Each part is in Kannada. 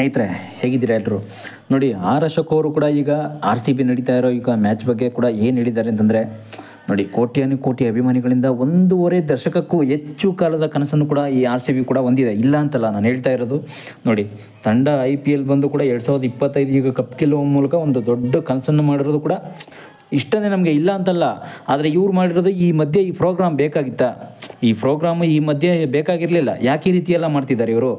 ಸ್ನೇಹಿತರೆ, ಹೇಗಿದ್ದೀರಾ ಎಲ್ಲರೂ? ನೋಡಿ, ಆರ್ ಅಶೋಕ್ ಅವರು ಕೂಡ ಈಗ RCB ನಡೀತಾ ಇರೋ ಈಗ ಮ್ಯಾಚ್ ಬಗ್ಗೆ ಕೂಡ ಏನು ಹೇಳಿದ್ದಾರೆ ಅಂತಂದರೆ, ನೋಡಿ, ಕೋಟಿ ಅಭಿಮಾನಿಗಳಿಂದ 1.5 ದಶಕಕ್ಕೂ ಹೆಚ್ಚು ಕಾಲದ ಕನಸನ್ನು ಕೂಡ ಈ RCB ಕೂಡ ಹೊಂದಿದೆ. ಇಲ್ಲ ಅಂತಲ್ಲ ನಾನು ಹೇಳ್ತಾ ಇರೋದು. ನೋಡಿ, ತಂಡ IPL ಬಂದು ಕೂಡ 2025 ಈಗ ಕಪ್ ಗೆಲ್ಲುವ ಮೂಲಕ ಒಂದು ದೊಡ್ಡ ಕನಸನ್ನು ಮಾಡಿರೋದು ಕೂಡ ಇಷ್ಟನೇ ನಮಗೆ, ಇಲ್ಲ ಅಂತಲ್ಲ. ಆದರೆ ಇವ್ರು ಮಾಡಿರೋದು ಈ ಮಧ್ಯೆ ಈ ಪ್ರೋಗ್ರಾಮ್ ಬೇಕಾಗಿತ್ತಾ? ಈ ಪ್ರೋಗ್ರಾಮ್ ಈ ಮಧ್ಯೆ ಬೇಕಾಗಿರಲಿಲ್ಲ. ಯಾಕೆ ಈ ರೀತಿ ಎಲ್ಲ ಮಾಡ್ತಿದ್ದಾರೆ ಇವರು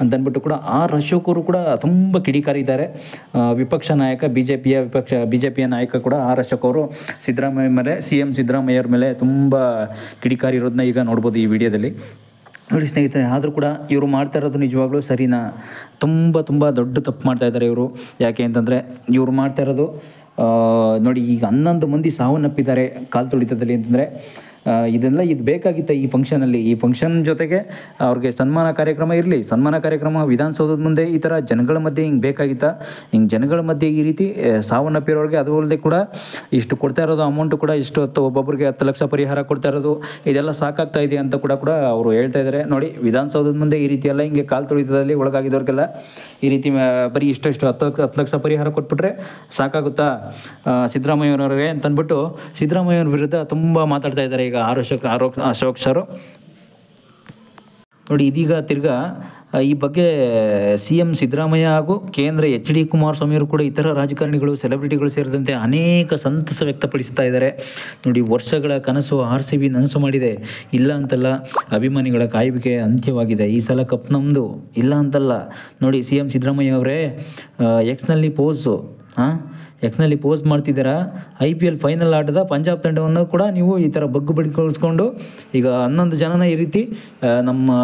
ಅಂತಂದ್ಬಿಟ್ಟು ಕೂಡ ಆರ್ ಅಶೋಕ್ ಅವರು ಕೂಡ ತುಂಬ ಕಿಡಿಕಾರಿದ್ದಾರೆ. ವಿಪಕ್ಷ ನಾಯಕ BJPಯ ನಾಯಕ ಕೂಡ ಆರ್ ಅಶೋಕ್ ಅವರು ಸಿದ್ದರಾಮಯ್ಯ ಮೇಲೆ, CM ಸಿದ್ದರಾಮಯ್ಯವ್ರ ಮೇಲೆ ತುಂಬ ಕಿಡಿಕಾರಿ ಇರೋದನ್ನ ಈಗ ನೋಡ್ಬೋದು ಈ ವಿಡಿಯೋದಲ್ಲಿ. ನೋಡಿ ಸ್ನೇಹಿತರೆ, ಆದರೂ ಕೂಡ ಇವರು ಮಾಡ್ತಾ ಇರೋದು ನಿಜವಾಗ್ಲೂ ಸರಿನಾ? ತುಂಬ ದೊಡ್ಡ ತಪ್ಪು ಮಾಡ್ತಾ ಇದ್ದಾರೆ ಇವರು. ಯಾಕೆ ಅಂತಂದರೆ, ಇವರು ಮಾಡ್ತಾ ಇರೋದು ನೋಡಿ, ಈಗ 11 ಮಂದಿ ಸಾವನ್ನಪ್ಪಿದ್ದಾರೆ ಕಾಲು ತುಳಿತದಲ್ಲಿ ಅಂತಂದರೆ, ಇದು ಬೇಕಾಗಿತ್ತು ಈ ಫಂಕ್ಷನಲ್ಲಿ. ಈ ಫಂಕ್ಷನ್ ಜೊತೆಗೆ ಅವ್ರಿಗೆ ಸನ್ಮಾನ ಕಾರ್ಯಕ್ರಮ ಇರಲಿ. ಸನ್ಮಾನ ಕಾರ್ಯಕ್ರಮ ವಿಧಾನಸೌಧದ ಮುಂದೆ ಈ ಥರ ಜನಗಳ ಮಧ್ಯೆ ಹಿಂಗೆ ಬೇಕಾಗಿತ್ತಾ? ಹಿಂಗೆ ಜನಗಳ ಮಧ್ಯೆ ಈ ರೀತಿ ಸಾವನ್ನಪ್ಪಿರೋರಿಗೆ ಅದು ಅಲ್ಲದೆ ಕೂಡ ಇಷ್ಟು ಕೊಡ್ತಾ ಇರೋದು ಅಮೌಂಟು ಕೂಡ ಇಷ್ಟು ಒಬ್ಬೊಬ್ಬರಿಗೆ 10 ಲಕ್ಷ ಪರಿಹಾರ ಕೊಡ್ತಾ ಇರೋದು, ಇದೆಲ್ಲ ಸಾಕಾಗ್ತಾ ಇದೆ ಅಂತ ಕೂಡ ಅವರು ಹೇಳ್ತಾ ಇದ್ದಾರೆ. ನೋಡಿ, ವಿಧಾನಸೌಧದ ಮುಂದೆ ಈ ರೀತಿ ಎಲ್ಲ ಹಿಂಗೆ ಕಾಲು ತುಳಿತದಲ್ಲಿ ಒಳಗಾಗಿದ್ದವ್ರಿಗೆಲ್ಲ ಈ ರೀತಿ ಬರೀ ಇಷ್ಟು 10 ಲಕ್ಷ ಪರಿಹಾರ ಕೊಟ್ಬಿಟ್ರೆ ಸಾಕಾಗುತ್ತಾ ಸಿದ್ದರಾಮಯ್ಯವ್ರಿಗೆ ಅಂತಂದ್ಬಿಟ್ಟು ಸಿದ್ದರಾಮಯ್ಯವ್ರ ವಿರುದ್ಧ ತುಂಬ ಮಾತಾಡ್ತಾ ಇದ್ದಾರೆ ಈಗ ಅಶೋಕ್ ಸರ್. ನೋಡಿ, ಇದೀಗ ತಿರ್ಗಾ ಈ ಬಗ್ಗೆ CM ಸಿದ್ದರಾಮಯ್ಯ ಹಾಗೂ ಕೇಂದ್ರ HD ಕುಮಾರಸ್ವಾಮಿಯವರು ಕೂಡ ಇತರ ರಾಜಕಾರಣಿಗಳು, ಸೆಲೆಬ್ರಿಟಿಗಳು ಸೇರಿದಂತೆ ಅನೇಕ ಸಂತಸ ವ್ಯಕ್ತಪಡಿಸ್ತಾ ಇದ್ದಾರೆ. ನೋಡಿ, ವರ್ಷಗಳ ಕನಸು RCB ನನಸು ಮಾಡಿದೆ. ಇಲ್ಲ ಅಂತಲ್ಲ, ಅಭಿಮಾನಿಗಳ ಕಾಯುವಿಕೆ ಅಂತ್ಯವಾಗಿದೆ. ಈ ಸಲ ಕಪ್ ನಮ್ಮದು, ಇಲ್ಲ ಅಂತಲ್ಲ. ನೋಡಿ, CM ಸಿದ್ದರಾಮಯ್ಯ ಅವರೇ ಎಕ್ಸ್ನಲ್ಲಿ ಪೋಸ್ಟ್ ಮಾಡ್ತಿದ್ದೀರಾ. IPL ಫೈನಲ್ ಆಟದ ಪಂಜಾಬ್ ತಂಡವನ್ನು ಕೂಡ ನೀವು ಈ ಥರ ಬಗ್ಗು ಬಡಿಸ್ಕೊಂಡು ಈಗ 11 ಜನನ ಈ ರೀತಿ ನಮ್ಮ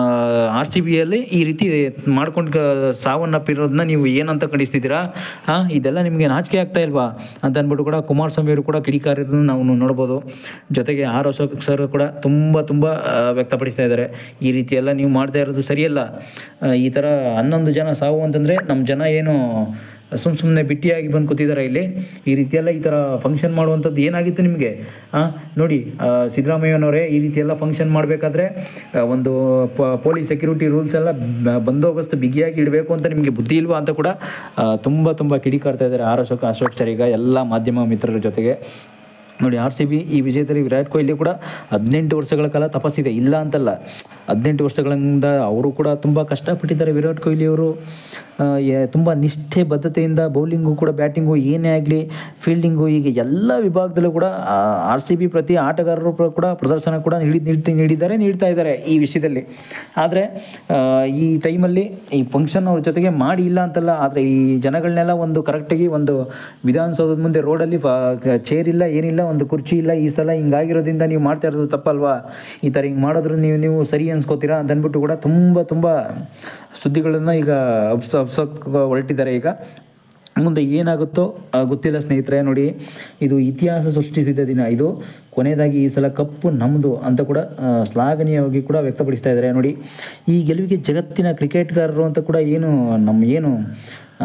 RCBಯಲ್ಲಿ ಈ ರೀತಿ ಮಾಡ್ಕೊಂಡು ಸಾವನ್ನಪ್ಪಿರೋದನ್ನ ನೀವು ಏನಂತ ಖಂಡಿಸ್ತಿದ್ದೀರಾ? ಇದೆಲ್ಲ ನಿಮಗೆ ನಾಚಿಕೆ ಆಗ್ತಾ ಇಲ್ವಾ ಅಂತ ಅಂದ್ಬಿಟ್ಟು ಕೂಡ ಕುಮಾರಸ್ವಾಮಿ ಅವರು ಕೂಡ ಕಿಡಿಕಾರಿರೋದನ್ನು ನಾವು ನೋಡ್ಬೋದು. ಜೊತೆಗೆ ಆರ್ ಅಶೋಕ್ ಸರ್ ಕೂಡ ತುಂಬ ವ್ಯಕ್ತಪಡಿಸ್ತಾ ಇದ್ದಾರೆ, ಈ ರೀತಿ ಎಲ್ಲ ನೀವು ಮಾಡ್ತಾ ಇರೋದು ಸರಿಯಲ್ಲ. ಈ ಥರ 11 ಜನ ಸಾವು ಅಂತಂದರೆ ನಮ್ಮ ಜನ ಏನು ಸುಮ್ಮನೆ ಬಿಟ್ಟಿಯಾಗಿ ಬಂದು ಕೂತಿದ್ದಾರೆ ಇಲ್ಲಿ? ಈ ರೀತಿಯೆಲ್ಲ ಈ ಥರ ಫಂಕ್ಷನ್ ಮಾಡುವಂಥದ್ದು ಏನಾಗಿತ್ತು ನಿಮಗೆ? ನೋಡಿ, ಸಿದ್ದರಾಮಯ್ಯನವರೇ, ಈ ರೀತಿಯೆಲ್ಲ ಫಂಕ್ಷನ್ ಮಾಡಬೇಕಾದ್ರೆ ಒಂದು ಪೊಲೀಸ್ ಸೆಕ್ಯೂರಿಟಿ ರೂಲ್ಸ್ ಎಲ್ಲ ಬಂದೋಬಸ್ತ್ ಬಿಗಿಯಾಗಿ ಇಡಬೇಕು ಅಂತ ನಿಮಗೆ ಬುದ್ಧಿ ಇಲ್ವಾ ಅಂತ ಕೂಡ ತುಂಬ ಕಿಡಿಕಾಡ್ತಾ ಇದ್ದಾರೆ ಅಶೋಕ್ ಸರ್ ಈಗ ಎಲ್ಲ ಮಾಧ್ಯಮ ಮಿತ್ರರ ಜೊತೆಗೆ. ನೋಡಿ, RCB ಈ ವಿಜಯದಲ್ಲಿ ವಿರಾಟ್ ಕೊಹ್ಲಿ ಕೂಡ 18 ವರ್ಷಗಳ ಕಾಲ ತಪಸ್ಸಿದೆ. ಇಲ್ಲ ಅಂತಲ್ಲ, 18 ವರ್ಷಗಳಿಂದ ಅವರು ಕೂಡ ತುಂಬ ಕಷ್ಟಪಟ್ಟಿದ್ದಾರೆ. ವಿರಾಟ್ ಕೊಹ್ಲಿ ಅವರು ತುಂಬ ನಿಷ್ಠೆ ಬದ್ಧತೆಯಿಂದ ಬೌಲಿಂಗು ಕೂಡ, ಬ್ಯಾಟಿಂಗು ಏನೇ ಆಗಲಿ, ಫೀಲ್ಡಿಂಗು, ಈಗ ಎಲ್ಲ ವಿಭಾಗದಲ್ಲೂ ಕೂಡ RCB ಪ್ರತಿ ಆಟಗಾರರು ಕೂಡ ಪ್ರದರ್ಶನ ಕೂಡ ನೀಡ್ತಾ ಇದ್ದಾರೆ ಈ ವಿಷಯದಲ್ಲಿ. ಆದರೆ ಈ ಟೈಮಲ್ಲಿ ಈ ಫಂಕ್ಷನ್ ಅವ್ರ ಜೊತೆಗೆ ಮಾಡಿ, ಇಲ್ಲ ಅಂತಲ್ಲ. ಆದರೆ ಈ ಜನಗಳನ್ನೆಲ್ಲ ಒಂದು ಕರೆಕ್ಟಾಗಿ ಒಂದು ವಿಧಾನಸೌಧದ ಮುಂದೆ ರೋಡಲ್ಲಿ ಚೇರ್ ಇಲ್ಲ, ಏನಿಲ್ಲ, ಒಂದು ಕುರ್ಚಿ ಇಲ್ಲ, ಈ ಸಲ ಹಿಂಗಾಗಿರೋದ್ರಿಂದ ನೀವು ಮಾಡ್ತಾ ಇರೋದು ತಪ್ಪಲ್ವಾ? ಈ ಥರ ಹಿಂಗೆ ಮಾಡಿದ್ರು ನೀವು ಸರಿ ಅನ್ಸ್ಕೋತೀರಾ ಅಂತ ಅಂದ್ಬಿಟ್ಟು ಕೂಡ ತುಂಬ ಸುದ್ದಿಗಳನ್ನು ಈಗ ಹೊರಟಿದ್ದಾರೆ. ಈಗ ಮುಂದೆ ಏನಾಗುತ್ತೋ ಗೊತ್ತಿಲ್ಲ ಸ್ನೇಹಿತರೆ. ನೋಡಿ, ಇದು ಇತಿಹಾಸ ಸೃಷ್ಟಿಸಿದ ದಿನ, ಇದು ಕೊನೆಯದಾಗಿ ಈ ಸಲ ಕಪ್ಪು ನಮ್ಮದು ಅಂತ ಕೂಡ ಶ್ಲಾಘನೀಯವಾಗಿ ಕೂಡ ವ್ಯಕ್ತಪಡಿಸ್ತಾ ಇದ್ದಾರೆ. ನೋಡಿ, ಈ ಗೆಲುವಿಗೆ ಜಗತ್ತಿನ ಕ್ರಿಕೆಟ್ಗಾರರು ಅಂತ ಕೂಡ ಏನು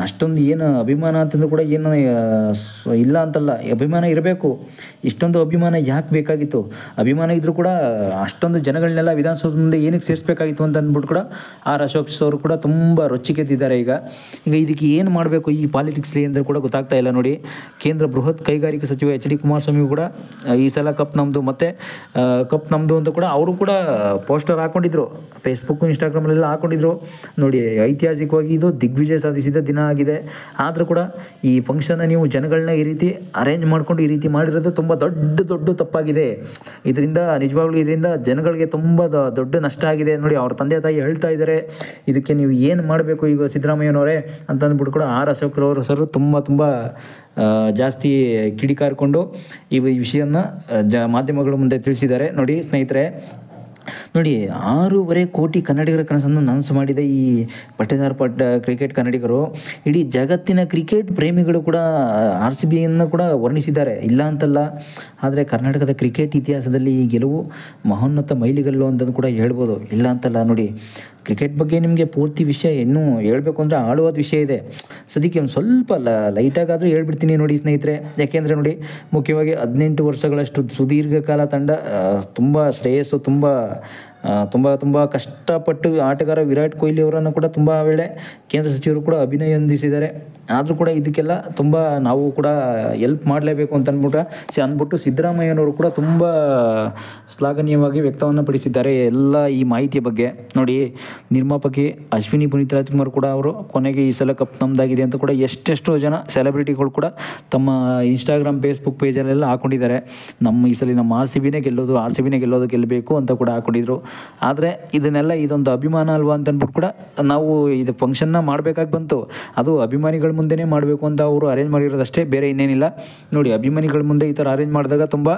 ಅಷ್ಟೊಂದು ಏನು ಅಭಿಮಾನ ಅಂತಂದ್ರೂ ಕೂಡ ಏನು ಇಲ್ಲ ಅಂತಲ್ಲ, ಅಭಿಮಾನ ಇರಬೇಕು. ಇಷ್ಟೊಂದು ಅಭಿಮಾನ ಯಾಕೆ ಬೇಕಾಗಿತ್ತು? ಅಭಿಮಾನ ಇದ್ದರೂ ಕೂಡ ಅಷ್ಟೊಂದು ಜನಗಳನ್ನೆಲ್ಲ ವಿಧಾನಸೌಧ ಮುಂದೆ ಏನಕ್ಕೆ ಸೇರಿಸ್ಬೇಕಾಗಿತ್ತು ಅಂತ ಅಂದ್ಬಿಟ್ಟು ಕೂಡ ಆರ್ ಅಶೋಕ್ ಅವರು ಕೂಡ ತುಂಬ ರೊಚ್ಚಿಗೆದ್ದಿದ್ದಾರೆ. ಈಗ ಇದಕ್ಕೆ ಏನು ಮಾಡಬೇಕು ಈ ಪಾಲಿಟಿಕ್ಸ್ಲಿ ಅಂದರೆ ಕೂಡ ಗೊತ್ತಾಗ್ತಾ ಇಲ್ಲ. ನೋಡಿ, ಕೇಂದ್ರ ಬೃಹತ್ ಕೈಗಾರಿಕಾ ಸಚಿವ HD ಕುಮಾರಸ್ವಾಮಿ ಕೂಡ ಈ ಸಲ ಕಪ್ ನಮ್ಮದು ಅಂತ ಕೂಡ ಅವರು ಕೂಡ ಪೋಸ್ಟರ್ ಹಾಕ್ಕೊಂಡಿದ್ರು, ಫೇಸ್ಬುಕ್ ಇನ್ಸ್ಟಾಗ್ರಾಮಲ್ಲೆಲ್ಲ ಹಾಕ್ಕೊಂಡಿದ್ರು. ನೋಡಿ, ಐತಿಹಾಸಿಕವಾಗಿ ಇದು ದಿಗ್ವಿಜಯ ಸಾಧಿಸಿದ ದಿನ ಆಗಿದೆ. ಆದರೂ ಕೂಡ ಈ ಫಂಕ್ಷನ್ನ ನೀವು ಜನಗಳನ್ನ ಈ ರೀತಿ ಅರೇಂಜ್ ಮಾಡಿಕೊಂಡು ಈ ರೀತಿ ಮಾಡಿರೋದು ತುಂಬ ದೊಡ್ಡ ತಪ್ಪಾಗಿದೆ. ಇದರಿಂದ ಜನಗಳಿಗೆ ತುಂಬ ದೊಡ್ಡ ನಷ್ಟ ಆಗಿದೆ. ನೋಡಿ, ಅವ್ರ ತಂದೆ ತಾಯಿ ಹೇಳ್ತಾ ಇದ್ದಾರೆ, ಇದಕ್ಕೆ ನೀವು ಏನು ಮಾಡಬೇಕು ಈಗ ಸಿದ್ದರಾಮಯ್ಯನವರೇ ಅಂತ ಅಂದ್ಬಿಟ್ಟು ಕೂಡ ಆರ್ ಅಶೋಕ್ ಅವರು ಸರ್ ತುಂಬ ಜಾಸ್ತಿ ಕಿಡಿಕಾರಿಕೊಂಡು ಈ ವಿಷಯನ ಮಾಧ್ಯಮಗಳ ಮುಂದೆ ತಿಳಿಸಿದ್ದಾರೆ. ನೋಡಿ ಸ್ನೇಹಿತರೆ, ನೋಡಿ, 6.5 ಕೋಟಿ ಕನ್ನಡಿಗರ ಕನಸನ್ನು ನನಸು ಮಾಡಿದ ಈ ಪಟ್ಟೇದಾರ್ ಕ್ರಿಕೆಟ್ ಕನ್ನಡಿಗರು ಇಡೀ ಜಗತ್ತಿನ ಕ್ರಿಕೆಟ್ ಪ್ರೇಮಿಗಳು ಕೂಡ RCBಯನ್ನು ಕೂಡ ವರ್ಣಿಸಿದ್ದಾರೆ. ಇಲ್ಲ ಅಂತಲ್ಲ. ಆದರೆ ಕರ್ನಾಟಕದ ಕ್ರಿಕೆಟ್ ಇತಿಹಾಸದಲ್ಲಿ ಈ ಗೆಲುವು ಮಹೋನ್ನತ ಮೈಲಿಗಲ್ಲು ಅಂತಂದು ಕೂಡ ಹೇಳ್ಬೋದು. ಇಲ್ಲ ಅಂತಲ್ಲ. ನೋಡಿ, ಕ್ರಿಕೆಟ್ ಬಗ್ಗೆ ನಿಮಗೆ ಪೂರ್ತಿ ವಿಷಯ ಇನ್ನೂ ಹೇಳ್ಬೇಕು ಅಂದರೆ ಆಳವಾದ ವಿಷಯ ಇದೆ. ಸದ್ಯಕ್ಕೆ ಒಂದು ಸ್ವಲ್ಪ ಲೈಟಾಗಾದರೂ ಹೇಳ್ಬಿಡ್ತೀನಿ ನೋಡಿ ಸ್ನೇಹಿತರೆ. ಯಾಕೆಂದರೆ ನೋಡಿ, ಮುಖ್ಯವಾಗಿ 18 ವರ್ಷಗಳಷ್ಟು ಸುದೀರ್ಘ ಕಾಲ ತಂಡ ತುಂಬ ಶ್ರೇಯಸ್ಸು, ತುಂಬ ತುಂಬ ತುಂಬ ಕಷ್ಟಪಟ್ಟು ಆಟಗಾರ ವಿರಾಟ್ ಕೊಹ್ಲಿ ಅವರನ್ನು ಕೂಡ ತುಂಬ ವೇಳೆ ಕೇಂದ್ರ ಸಚಿವರು ಕೂಡ ಅಭಿನಂದಿಸಿದ್ದಾರೆ. ಆದರೂ ಕೂಡ ಇದಕ್ಕೆಲ್ಲ ತುಂಬ ನಾವು ಕೂಡ ಎಲ್ಪ್ ಮಾಡಲೇಬೇಕು ಅಂತ ಅಂದ್ಬಿಟ್ಟು ಸಿದ್ದರಾಮಯ್ಯನವರು ಕೂಡ ತುಂಬ ಶ್ಲಾಘನೀಯವಾಗಿ ವ್ಯಕ್ತವನ್ನು ಪಡಿಸಿದ್ದಾರೆ ಎಲ್ಲ ಈ ಮಾಹಿತಿಯ ಬಗ್ಗೆ. ನೋಡಿ, ನಿರ್ಮಾಪಕಿ ಅಶ್ವಿನಿ ಪುನೀತ್ ರಾಜ್ಕುಮಾರ್ ಕೂಡ ಅವರು ಕೊನೆಗೆ ಈ ಸಲ ಕಪ್ ನಮ್ಮದಾಗಿದೆ ಅಂತ ಕೂಡ ಎಷ್ಟೆಷ್ಟೋ ಜನ ಸೆಲೆಬ್ರಿಟಿಗಳು ಕೂಡ ತಮ್ಮ ಇನ್ಸ್ಟಾಗ್ರಾಮ್ ಫೇಸ್ಬುಕ್ ಪೇಜಲ್ಲೆಲ್ಲ ಹಾಕೊಂಡಿದ್ದಾರೆ. ಈ ಸಲ ನಮ್ಮ ಆರ್ ಸಿ ಬಿನೇ ಗೆಲ್ಲೋದು ಗೆಲ್ಲಬೇಕು ಅಂತ ಕೂಡ ಹಾಕೊಂಡಿದ್ರು. ಆದರೆ ಇದೊಂದು ಅಭಿಮಾನ ಅಲ್ವಾ ಅಂತ ಅಂದ್ಬಿಟ್ಟು ಕೂಡ ನಾವು ಇದು ಫಂಕ್ಷನ್ನ ಮಾಡಬೇಕಾಗಿ ಬಂತು. ಅದು ಅಭಿಮಾನಿಗಳ ಮುಂದೆನೇ ಮಾಡಬೇಕು ಅಂತ ಅವರು ಅರೇಂಜ್ ಮಾಡಿರೋದಷ್ಟೇ, ಬೇರೆ ಇನ್ನೇನಿಲ್ಲ. ನೋಡಿ, ಅಭಿಮಾನಿಗಳ ಮುಂದೆ ಈ ಥರ ಅರೇಂಜ್ ಮಾಡಿದಾಗ ತುಂಬ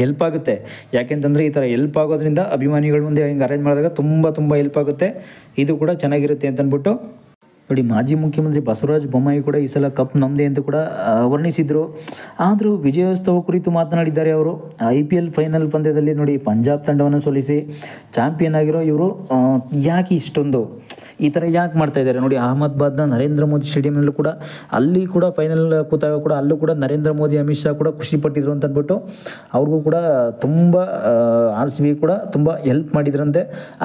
ಹೆಲ್ಪ್ ಆಗುತ್ತೆ. ಯಾಕೆಂತಂದರೆ ಈ ಥರ ಹೆಲ್ಪ್ ಆಗೋದ್ರಿಂದ ಅಭಿಮಾನಿಗಳ ಮುಂದೆ ಹಿಂಗೆ ಅರೇಂಜ್ ಮಾಡಿದಾಗ ತುಂಬ ಹೆಲ್ಪ್ ಆಗುತ್ತೆ. ಇದು ಕೂಡ ಚೆನ್ನಾಗಿರುತ್ತೆ ಅಂತ ಅಂದ್ಬಿಟ್ಟು ನೋಡಿ, ಮಾಜಿ ಮುಖ್ಯಮಂತ್ರಿ ಬಸವರಾಜ ಬೊಮ್ಮಾಯಿ ಕೂಡ ಈ ಸಲ ಕಪ್ ನಮ್ಮದೇ ಅಂತ ಕೂಡ ವರ್ಣಿಸಿದರು. ಆದರೂ ವಿಜಯೋತ್ಸವ ಕುರಿತು ಮಾತನಾಡಿದ್ದಾರೆ ಅವರು. IPL ಫೈನಲ್ ಪಂದ್ಯದಲ್ಲಿ ನೋಡಿ, ಪಂಜಾಬ್ ತಂಡವನ್ನು ಸೋಲಿಸಿ ಚಾಂಪಿಯನ್ ಆಗಿರೋ ಇವರು ಯಾಕೆ ಇಷ್ಟೊಂದು ಈ ಥರ ಯಾಕೆ ಮಾಡ್ತಾಯಿದ್ದಾರೆ ನೋಡಿ. ಅಹಮದಾಬಾದ್ನ ನರೇಂದ್ರ ಮೋದಿ ಸ್ಟೇಡಿಯಂನಲ್ಲೂ ಕೂಡ ಅಲ್ಲಿ ಕೂಡ ಫೈನಲ್ ಕೂತಾಗ ಕೂಡ ಅಲ್ಲೂ ಕೂಡ ನರೇಂದ್ರ ಮೋದಿ ಅಮಿತ್ ಶಾ ಕೂಡ ಖುಷಿಪಟ್ಟಿದ್ರು ಅಂತ ಅಂದ್ಬಿಟ್ಟು ಅವ್ರಿಗೂ ಕೂಡ ತುಂಬ RCB ಕೂಡ ತುಂಬ ಹೆಲ್ಪ್ ಮಾಡಿದ್ರಂತೆ.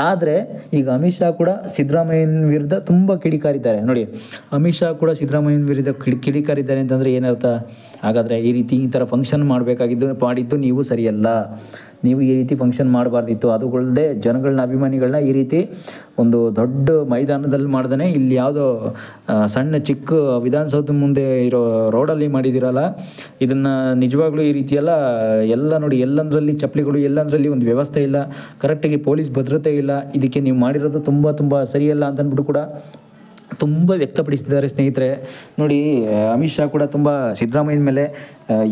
ಆದರೆ ಈಗ ಅಮಿತ್ ಶಾ ಕೂಡ ಸಿದ್ದರಾಮಯ್ಯನ ವಿರುದ್ಧ ತುಂಬ ಕಿಡಿಕಾರಿದ್ದಾರೆ ನೋಡಿ. ಅಮಿತ್ ಶಾ ಕೂಡ ಸಿದ್ದರಾಮಯ್ಯನ ವಿರುದ್ಧ ಕಿಡಿಕಾರಿದ್ದಾರೆ ಅಂತಂದರೆ ಏನರ್ಥ? ಹಾಗಾದರೆ ಈ ಥರ ಫಂಕ್ಷನ್ ಮಾಡಿದ್ದು ನೀವು ಸರಿಯಲ್ಲ. ನೀವು ಈ ರೀತಿ ಫಂಕ್ಷನ್ ಮಾಡಬಾರ್ದಿತ್ತು. ಅದುಗಳದೇ ಜನಗಳನ್ನ, ಅಭಿಮಾನಿಗಳನ್ನ ಈ ರೀತಿ ಒಂದು ದೊಡ್ಡ ಮೈದಾನದಲ್ಲಿ ಮಾಡ್ದೇ ಇಲ್ಲಿ ಯಾವುದೋ ಸಣ್ಣ ಚಿಕ್ಕ ವಿಧಾನಸೌಧ ಮುಂದೆ ಇರೋ ರೋಡಲ್ಲಿ ಮಾಡಿದಿರಲ್ಲ, ಇದನ್ನು ನಿಜವಾಗ್ಲೂ ಈ ರೀತಿಯೆಲ್ಲ ಎಲ್ಲ ನೋಡಿ, ಎಲ್ಲಂದರಲ್ಲಿ ಚಪ್ಪಲಿಗಳು, ಎಲ್ಲಂದರಲ್ಲಿ ಒಂದು ವ್ಯವಸ್ಥೆ ಇಲ್ಲ, ಕರೆಕ್ಟಾಗಿ ಪೊಲೀಸ್ ಭದ್ರತೆ ಇಲ್ಲ. ಇದಕ್ಕೆ ನೀವು ಮಾಡಿರೋದು ತುಂಬ ಸರಿಯಲ್ಲ ಅಂತ ಅಂದ್ಬಿಟ್ಟು ಕೂಡ ತುಂಬ ವ್ಯಕ್ತಪಡಿಸ್ತಿದ್ದಾರೆ ಸ್ನೇಹಿತರೆ. ನೋಡಿ, ಅಮಿತ್ ಶಾ ಕೂಡ ತುಂಬ ಸಿದ್ದರಾಮಯ್ಯನ ಮೇಲೆ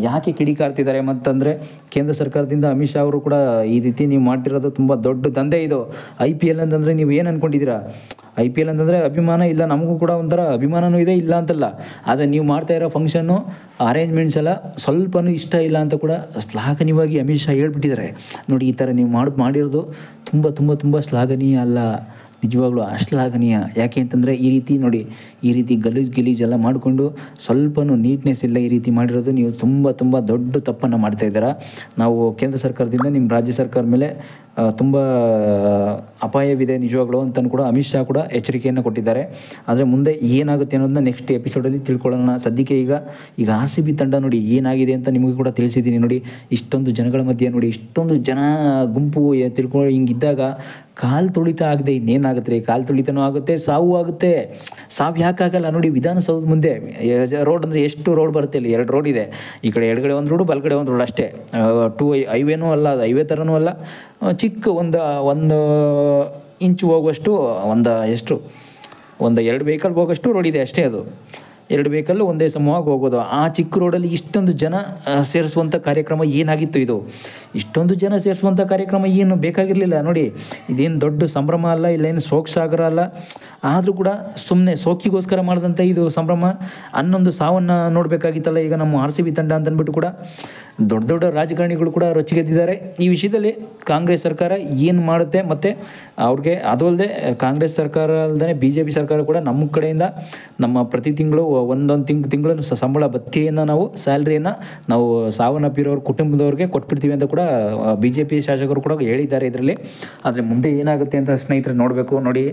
ಯಾಕೆ ಕಿಡಿಕಾರ್ತಿದ್ದಾರೆ ಮತ್ತಂದರೆ, ಕೇಂದ್ರ ಸರ್ಕಾರದಿಂದ ಅಮಿತ್ ಶಾ ಅವರು ಕೂಡ ಈ ರೀತಿ ನೀವು ಮಾಡ್ತಿರೋದು ತುಂಬ ದೊಡ್ಡ ದಂಧೆ ಇದು. IPL ಅಂತಂದರೆ ನೀವು ಏನು ಅಂದ್ಕೊಂಡಿದ್ದೀರಾ? IPL ಅಂತಂದರೆ ಅಭಿಮಾನ ಇಲ್ಲ, ನಮಗೂ ಕೂಡ ಒಂಥರ ಅಭಿಮಾನವೂ ಇದೆ, ಇಲ್ಲ ಅಂತಲ್ಲ. ಆದರೆ ನೀವು ಮಾಡ್ತಾಯಿರೋ ಫಂಕ್ಷನ್ನು ಅರೇಂಜ್ಮೆಂಟ್ಸ್ ಎಲ್ಲ ಸ್ವಲ್ಪನೂ ಇಷ್ಟ ಇಲ್ಲ ಅಂತ ಕೂಡ ಶ್ಲಾಘನೀಯವಾಗಿ ಅಮಿತ್ ಶಾ ಹೇಳ್ಬಿಟ್ಟಿದ್ದಾರೆ. ನೋಡಿ, ಈ ಥರ ನೀವು ಮಾಡಿರೋದು ತುಂಬ ಶ್ಲಾಘನೀಯ ಅಲ್ಲ, ನಿಜವಾಗ್ಲೂ ಅಶ್ಲಾಘನೀಯ. ಯಾಕೆ ಅಂತಂದರೆ ಈ ರೀತಿ ಗಲೀಜೆಲ್ಲ ಮಾಡಿಕೊಂಡು ಸ್ವಲ್ಪನೂ ನೀಟ್ನೆಸ್ ಇಲ್ಲ ಈ ರೀತಿ ಮಾಡಿರೋದು ನೀವು ತುಂಬ ದೊಡ್ಡ ತಪ್ಪನ್ನು ಮಾಡ್ತಾಯಿದ್ದೀರಾ. ನಾವು ಕೇಂದ್ರ ಸರ್ಕಾರದಿಂದ ನಿಮ್ಮ ರಾಜ್ಯ ಸರ್ಕಾರ ಮೇಲೆ ತುಂಬ ಅಪಾಯವಿದೆ ನಿಜವಾಗ್ಲೂ ಅಂತಲೂ ಕೂಡ ಅಮಿತ್ ಶಾ ಕೂಡ ಎಚ್ಚರಿಕೆಯನ್ನು ಕೊಟ್ಟಿದ್ದಾರೆ. ಆದರೆ ಮುಂದೆ ಏನಾಗುತ್ತೆ ಅನ್ನೋದನ್ನ ನೆಕ್ಸ್ಟ್ ಎಪಿಸೋಡಲ್ಲಿ ತಿಳ್ಕೊಳ್ಳೋಣ. ಸದ್ಯಕ್ಕೆ ಈಗ RCB ತಂಡ ನೋಡಿ ಏನಾಗಿದೆ ಅಂತ ನಿಮಗೂ ಕೂಡ ತಿಳಿಸಿದ್ದೀನಿ. ನೋಡಿ, ಇಷ್ಟೊಂದು ಜನಗಳ ಮಧ್ಯೆ ನೋಡಿ, ಇಷ್ಟೊಂದು ಜನ ಗುಂಪು ಹಿಂಗಿದ್ದಾಗ ಕಾಲು ತುಳಿತ ಆಗದೆ ಇನ್ನೇನಾಗುತ್ತೆ ರೀ? ಕಾಲು ತುಳಿತನೂ ಆಗುತ್ತೆ, ಸಾವು ಆಗುತ್ತೆ. ಸಾವು ಯಾಕಾಗಲ್ಲ ನೋಡಿ, ವಿಧಾನಸೌಧ ಮುಂದೆ ರೋಡ್ ಅಂದರೆ ಎಷ್ಟು ರೋಡ್ ಬರುತ್ತೆ? ಇಲ್ಲಿ 2 ರೋಡ್ ಇದೆ. ಈ ಕಡೆ ಎಡಗಡೆ ಒಂದು ರೋಡು, ಬಲಗಡೆ ಒಂದು ರೋಡ್ ಅಷ್ಟೇ. ಹೈವೇನೂ ಅಲ್ಲ, ಅದು ಹೈವೇ ಥರನೂ ಅಲ್ಲ, ಚಿಕ್ಕ ಒಂದು ಇಂಚು ಹೋಗುವಷ್ಟು, ಒಂದು 2 ವೆಹಿಕಲ್ ಹೋಗೋಷ್ಟು ರೋಡ್ ಇದೆ ಅಷ್ಟೇ. ಅದು 2 ವೆಹಿಕಲ್ಲು ಒಂದೇ ಸಮವಾಗಿ ಹೋಗೋದು. ಆ ಚಿಕ್ಕ ರೋಡಲ್ಲಿ ಇಷ್ಟೊಂದು ಜನ ಸೇರಿಸುವಂಥ ಕಾರ್ಯಕ್ರಮ ಏನಾಗಿತ್ತು? ಇಷ್ಟೊಂದು ಜನ ಸೇರಿಸುವಂಥ ಕಾರ್ಯಕ್ರಮ ಏನು ಬೇಕಾಗಿರಲಿಲ್ಲ ನೋಡಿ. ಇದೇನು ದೊಡ್ಡ ಸಂಭ್ರಮ ಅಲ್ಲ, ಇಲ್ಲೇನು ಶೋಕಸಾಗರ ಅಲ್ಲ. ಆದರೂ ಕೂಡ ಸುಮ್ಮನೆ ಸೋಕಿಗೋಸ್ಕರ ಮಾಡಿದಂಥ ಇದು ಸಂಭ್ರಮ. 11 ಸಾವನ್ನು ನೋಡಬೇಕಾಗಿತ್ತಲ್ಲ ಈಗ ನಮ್ಮ RCB ತಂಡ ಅಂತಂದ್ಬಿಟ್ಟು ಕೂಡ ದೊಡ್ಡ ರಾಜಕಾರಣಿಗಳು ಕೂಡ ರೊಚ್ಚಿಗೆದ್ದಿದ್ದಾರೆ. ಈ ವಿಷಯದಲ್ಲಿ ಕಾಂಗ್ರೆಸ್ ಸರ್ಕಾರ ಏನು ಮಾಡುತ್ತೆ, ಮತ್ತು ಅವ್ರಿಗೆ ಅದು ಅಲ್ಲದೆ ಕಾಂಗ್ರೆಸ್ ಸರ್ಕಾರ ಅಲ್ಲದೆ BJP ಸರ್ಕಾರ ಕೂಡ ನಮ್ಮ ಕಡೆಯಿಂದ ನಮ್ಮ ಪ್ರತಿ ತಿಂಗಳು ಒಂದೊಂದು ತಿಂಗಳು ಸಂಬಳ ಭತ್ಯೆಯನ್ನು ನಾವು ಸ್ಯಾಲ್ರಿಯನ್ನು ನಾವು ಸಾವನ್ನಪ್ಪಿರೋರ ಕುಟುಂಬದವ್ರಿಗೆ ಕೊಟ್ಬಿಡ್ತೀವಿ ಅಂತ ಕೂಡ BJP ಶಾಸಕರು ಕೂಡ ಹೇಳಿದ್ದಾರೆ ಇದರಲ್ಲಿ. ಆದರೆ ಮುಂದೆ ಏನಾಗುತ್ತೆ ಅಂತ ಸ್ನೇಹಿತರೆ ನೋಡಬೇಕು. ನೋಡಿ,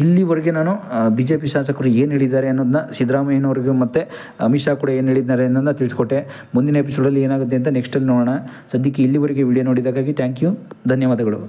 ಇಲ್ಲಿವರೆಗೆ ನಾನು BJP ಶಾಸಕರು ಏನು ಹೇಳಿದ್ದಾರೆ ಅನ್ನೋದನ್ನ, ಸಿದ್ದರಾಮಯ್ಯನವ್ರಿಗೆ ಮತ್ತು ಅಮಿತ್ ಶಾ ಕೂಡ ಏನು ಹೇಳಿದ್ದಾರೆ ಅನ್ನೋದನ್ನ ತಿಳಿಸ್ಕೊಟ್ಟೆ. ಮುಂದಿನ ಎಪಿಸೋಡಲ್ಲಿ ಏನಾಗುತ್ತೆ ಅಂತ ನೆಕ್ಸ್ಟಲ್ಲಿ ನೋಡೋಣ. ಸದ್ಯಕ್ಕೆ ಇಲ್ಲಿವರೆಗೆ ವಿಡಿಯೋ ನೋಡಿದ್ದಕ್ಕಾಗಿ ಥ್ಯಾಂಕ್ ಯು, ಧನ್ಯವಾದಗಳು.